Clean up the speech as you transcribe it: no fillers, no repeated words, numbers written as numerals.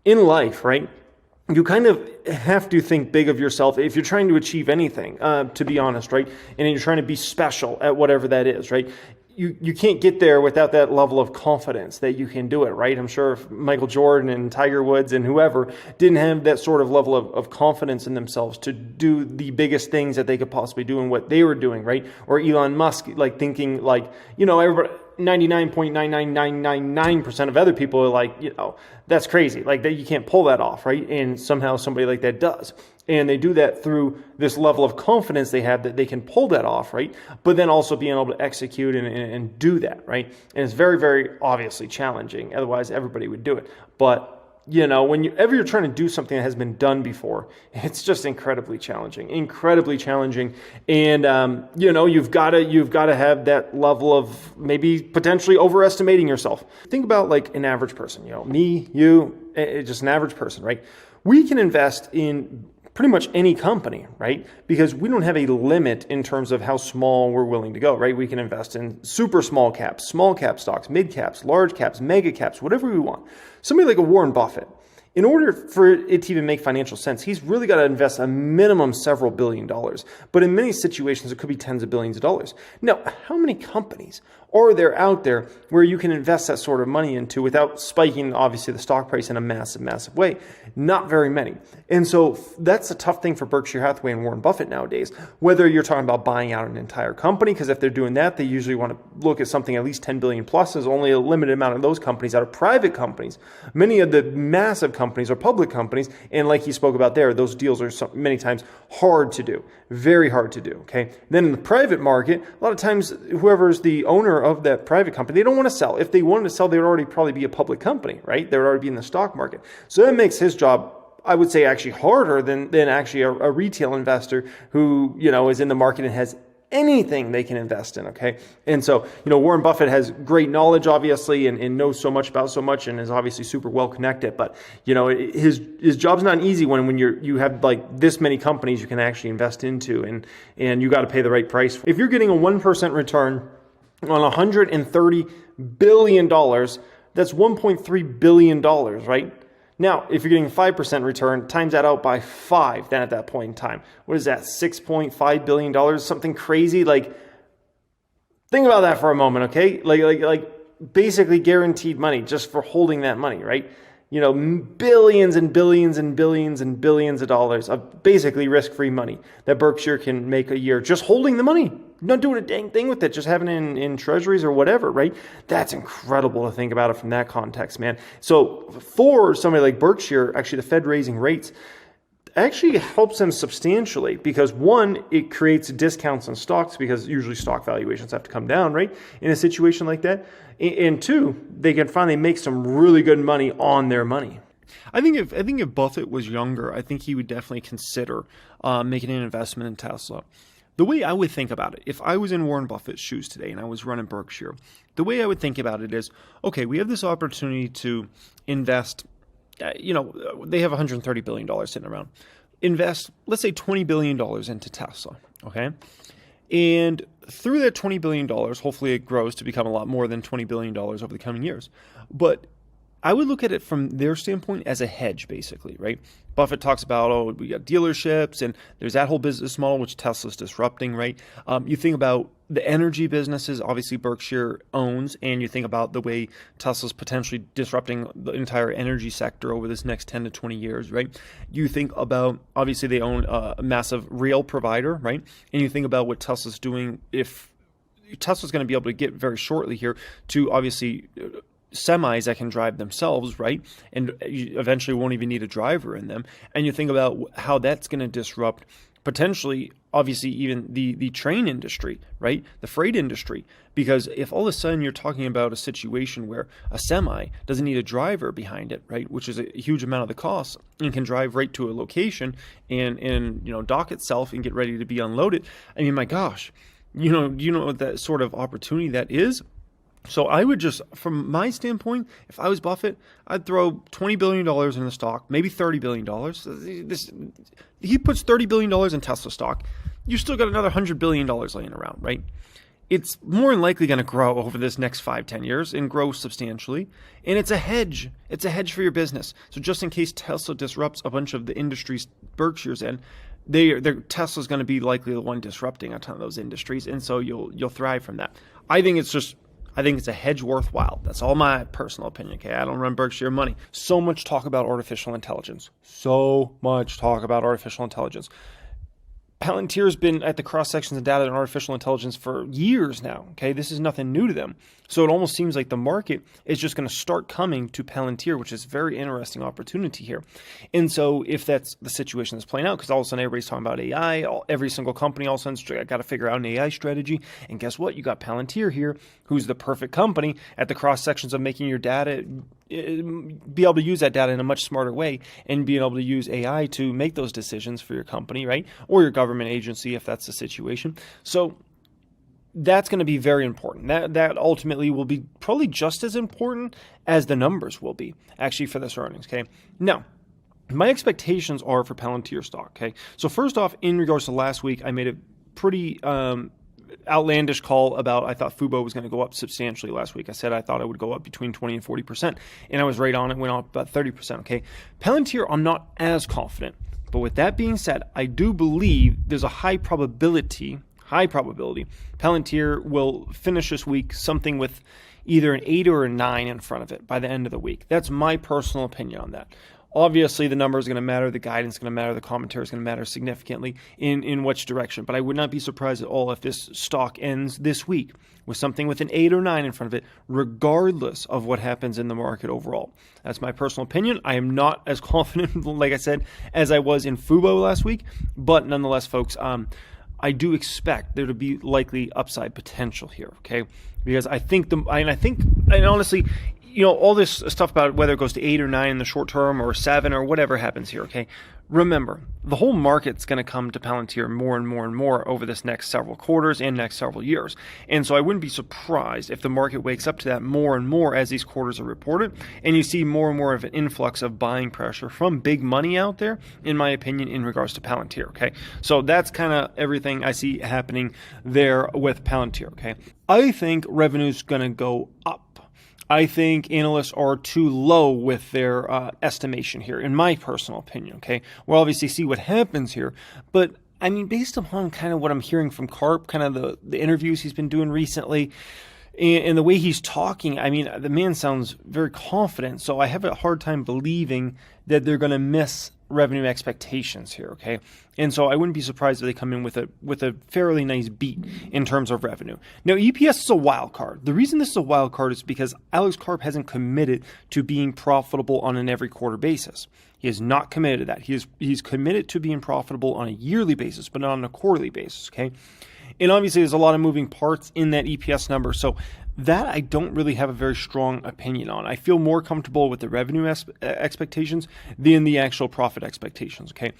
in life, right? You kind of have to think big of yourself if you're trying to achieve anything, to be honest, right? And you're trying to be special at whatever that is, right? You can't get there without that level of confidence that you can do it, right? I'm sure if Michael Jordan and Tiger Woods and whoever didn't have that sort of level of confidence in themselves to do the biggest things that they could possibly do in what they were doing, right? Or Elon Musk, like thinking like, everybody, 99.99999% of other people are like, that's crazy. Like that, you can't pull that off, right? And somehow somebody like that does. And they do that through this level of confidence they have that they can pull that off, right? But then also being able to execute and do that, right? And it's very, very obviously challenging. Otherwise, everybody would do it. But whenever you're trying to do something that has been done before, it's just incredibly challenging. And, you've got to have that level of maybe potentially overestimating yourself. Think about like an average person, me, you, just an average person, right? We can invest in pretty much any company, right? Because we don't have a limit in terms of how small we're willing to go, right? We can invest in super small caps, small cap stocks, mid caps, large caps, mega caps, whatever we want. Somebody like a Warren Buffett, in order for it to even make financial sense, he's really got to invest a minimum several $1 billion. But in many situations, it could be tens of billions of dollars. Now, how many companies are there out there where you can invest that sort of money into without spiking, obviously, the stock price in a massive, massive way? Not very many. And so that's a tough thing for Berkshire Hathaway and Warren Buffett nowadays, whether you're talking about buying out an entire company, because if they're doing that, they usually want to look at something at least 10 billion plus. There's only a limited amount of those companies that are private companies. Many of the massive companies are public companies. And like he spoke about there, those deals are many times hard to do, very hard to do. Okay. Then in the private market, a lot of times, whoever's the owner of that private company, they don't want to sell. If they wanted to sell, they would already probably be a public company, right? They would already be in the stock market. So that makes his job, I would say, actually harder than actually a retail investor who, is in the market and has anything they can invest in, okay? And so, Warren Buffett has great knowledge, obviously, and knows so much about so much and is obviously super well connected. But, his job's not an easy one when you have like this many companies you can actually invest into, and you got to pay the right price. If you're getting a 1% return on $130 billion, that's $1.3 billion, right? Now, if you're getting a 5% return, times that out by 5, then at that point in time, what is that, $6.5 billion, something crazy? Like, think about that for a moment, okay? Like basically guaranteed money just for holding that money, right? Billions and billions and billions and billions of dollars of basically risk-free money that Berkshire can make a year just holding the money. Not doing a dang thing with it, just having it in treasuries or whatever, right? That's incredible to think about it from that context, man. So for somebody like Berkshire, actually the Fed raising rates actually helps them substantially because one, it creates discounts on stocks because usually stock valuations have to come down, right? In a situation like that. And two, they can finally make some really good money on their money. I think if Buffett was younger, I think he would definitely consider making an investment in Tesla. The way I would think about it, if I was in Warren Buffett's shoes today and I was running Berkshire, the way I would think about it is, okay, we have this opportunity to invest, they have $130 billion sitting around. Invest, let's say $20 billion into Tesla, okay? And through that $20 billion, hopefully it grows to become a lot more than $20 billion over the coming years. But I would look at it from their standpoint as a hedge, basically, right? Buffett talks about, we got dealerships, and there's that whole business model, which Tesla's disrupting, right? You think about the energy businesses, obviously Berkshire owns, and you think about the way Tesla's potentially disrupting the entire energy sector over this next 10 to 20 years, right? You think about, obviously they own a massive rail provider, right? And you think about what Tesla's doing if Tesla's going to be able to get very shortly here to obviously semis that can drive themselves, right? And you eventually won't even need a driver in them. And you think about how that's going to disrupt potentially, obviously, even the train industry, right? The freight industry. Because if all of a sudden you're talking about a situation where a semi doesn't need a driver behind it, right? Which is a huge amount of the cost and can drive right to a location and dock itself and get ready to be unloaded. I mean, my gosh, you know what that sort of opportunity that is? So I would just, from my standpoint, if I was Buffett, I'd throw $20 billion in the stock, maybe $30 billion. He puts $30 billion in Tesla stock. You still got another $100 billion laying around, right? it's more than likely going to grow over this next 5-10 years and grow substantially. And it's a hedge. It's a hedge for your business. So just in case Tesla disrupts a bunch of the industries Berkshire's in, Tesla's going to be likely the one disrupting a ton of those industries. And so you'll thrive from that. I think it's a hedge worthwhile. That's all my personal opinion. Okay, I don't run Berkshire money. So much talk about artificial intelligence. Palantir's been at the cross sections of data and artificial intelligence for years now. Okay, this is nothing new to them. So it almost seems like the market is just going to start coming to Palantir, which is a very interesting opportunity here. And so if that's the situation that's playing out, because all of a sudden everybody's talking about AI, every single company all of a sudden got to figure out an AI strategy. And guess what? You got Palantir here, who's the perfect company at the cross sections of making your data, be able to use that data in a much smarter way and being able to use AI to make those decisions for your company, right? Or your government agency, if that's the situation. So that's going to be very important. That ultimately will be probably just as important as the numbers will be actually for this earnings, okay? Now, my expectations are for Palantir stock, okay? So first off, in regards to last week, I made a pretty outlandish call about I thought Fubo was going to go up substantially last week. I said I thought it would go up between 20 and 40%, and I was right on it, went up about 30%, okay? Palantir, I'm not as confident. But with that being said, I do believe there's a high probability Palantir will finish this week something with either an 8 or a 9 in front of it by the end of the week. That's my personal opinion on that. Obviously, the number is going to matter, the guidance is going to matter, the commentary is going to matter significantly in which direction. But I would not be surprised at all if this stock ends this week with something with an 8 or 9 in front of it, regardless of what happens in the market overall. That's my personal opinion. I am not as confident, like I said, as I was in Fubo last week. But nonetheless, folks, I do expect there to be likely upside potential here, okay? Because I think, and honestly, all this stuff about whether it goes to 8 or 9 in the short term or 7 or whatever happens here, okay? Remember, the whole market's going to come to Palantir more and more and more over this next several quarters and next several years. And so I wouldn't be surprised if the market wakes up to that more and more as these quarters are reported, and you see more and more of an influx of buying pressure from big money out there, in my opinion, in regards to Palantir, okay? So that's kind of everything I see happening there with Palantir, okay? I think revenue's going to go up. I think analysts are too low with their estimation here, in my personal opinion, okay? We'll obviously see what happens here, but I mean, based upon kind of what I'm hearing from Karp, kind of the interviews he's been doing recently, and the way he's talking, I mean, the man sounds very confident, so I have a hard time believing that they're going to miss revenue expectations here, okay? And so I wouldn't be surprised if they come in with a fairly nice beat in terms of revenue. Now, EPS is a wild card. The reason this is a wild card is because Alex Karp hasn't committed to being profitable on an every quarter basis. He is not committed to that. He's committed to being profitable on a yearly basis, but not on a quarterly basis, okay? And obviously, there's a lot of moving parts in that EPS number. So that I don't really have a very strong opinion on. I feel more comfortable with the revenue expectations than the actual profit expectations, okay?